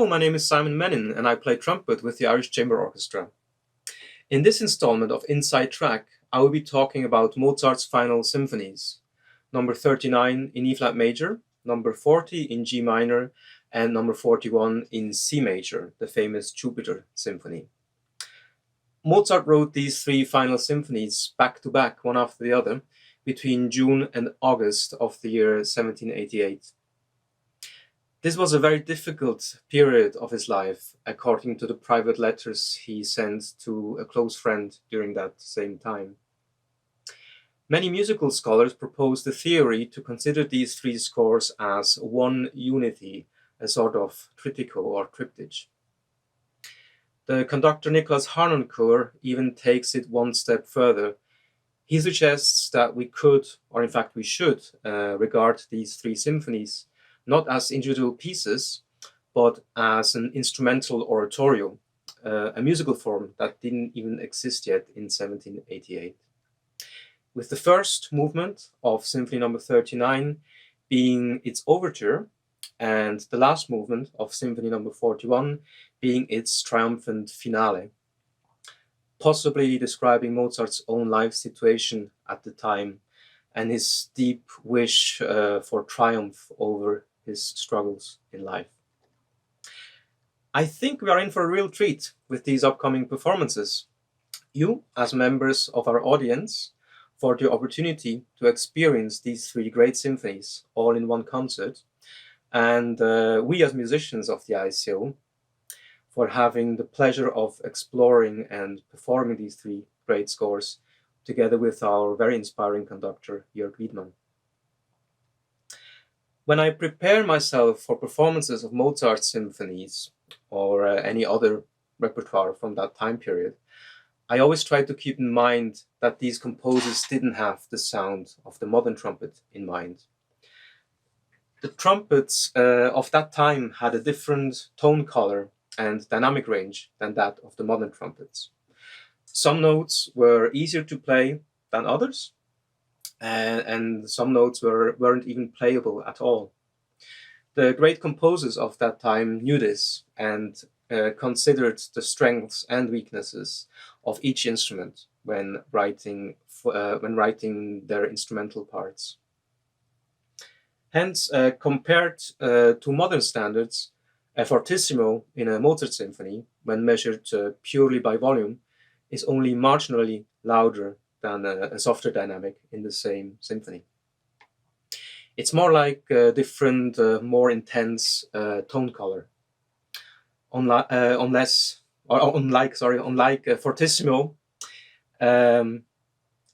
Hello, my name is Simon Menin, and I play trumpet with the Irish Chamber Orchestra. In this installment of Inside Track, I will be talking about Mozart's final symphonies, number 39 in E-flat major, number 40 in G minor, and number 41 in C major, the famous Jupiter Symphony. Mozart wrote these three final symphonies back to back, one after the other, between June and August of the year 1788. This was a very difficult period of his life, according to the private letters he sent to a close friend during that same time. Many musical scholars propose the theory to consider these three scores as one unity, a sort of trittico or triptych. The conductor Nicholas Harnoncourt even takes it one step further. He suggests that we could, or in fact we should, regard these three symphonies not as individual pieces, but as an instrumental oratorio, a musical form that didn't even exist yet in 1788. With the first movement of Symphony number 39 being its overture, and the last movement of Symphony number 41 being its triumphant finale, possibly describing Mozart's own life situation at the time and his deep wish for triumph over his struggles in life. I think we are in for a real treat with these upcoming performances. You, as members of our audience, for the opportunity to experience these three great symphonies all in one concert, and we as musicians of the ICO for having the pleasure of exploring and performing these three great scores together with our very inspiring conductor, Jörg Wiedmann. When I prepare myself for performances of Mozart symphonies or any other repertoire from that time period, I always try to keep in mind that these composers didn't have the sound of the modern trumpet in mind. The trumpets of that time had a different tone color and dynamic range than that of the modern trumpets. Some notes were easier to play than others, and some notes weren't even playable at all. The great composers of that time knew this and considered the strengths and weaknesses of each instrument when writing their instrumental parts. Hence, compared to modern standards, a fortissimo in a Mozart symphony, when measured purely by volume, is only marginally louder than a softer dynamic in the same symphony. It's more like a different, more intense tone color. Unlike a fortissimo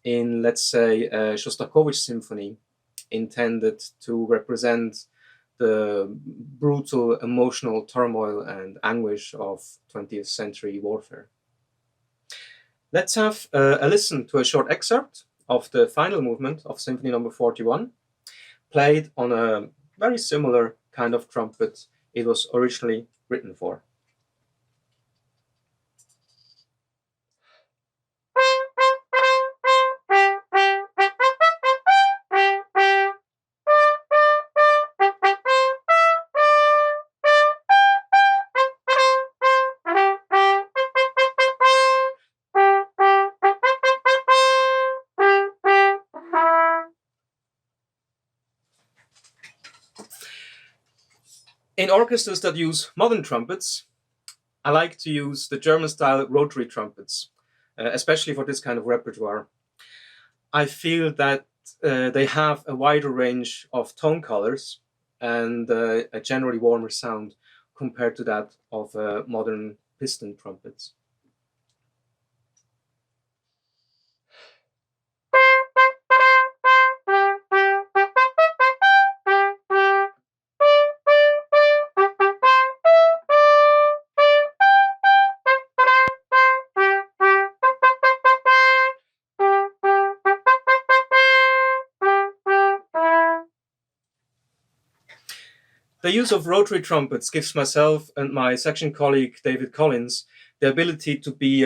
in, let's say, a Shostakovich symphony, intended to represent the brutal emotional turmoil and anguish of 20th century warfare. Let's have a listen to a short excerpt of the final movement of Symphony number 41, played on a very similar kind of trumpet it was originally written for. In orchestras that use modern trumpets, I like to use the German-style rotary trumpets, especially for this kind of repertoire. I feel that they have a wider range of tone colors and a generally warmer sound compared to that of modern piston trumpets. The use of rotary trumpets gives myself and my section colleague David Collins the ability to be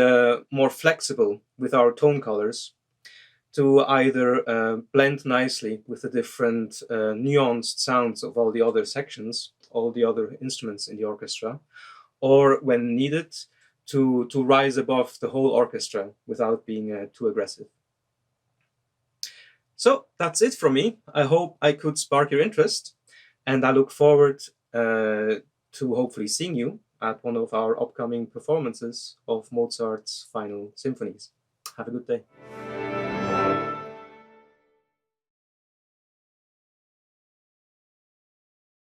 more flexible with our tone colors, to either blend nicely with the different nuanced sounds of all the other sections, all the other instruments in the orchestra, or when needed, to rise above the whole orchestra without being too aggressive. So that's it from me. I hope I could spark your interest, and I look forward to hopefully seeing you at one of our upcoming performances of Mozart's final symphonies. Have a good day.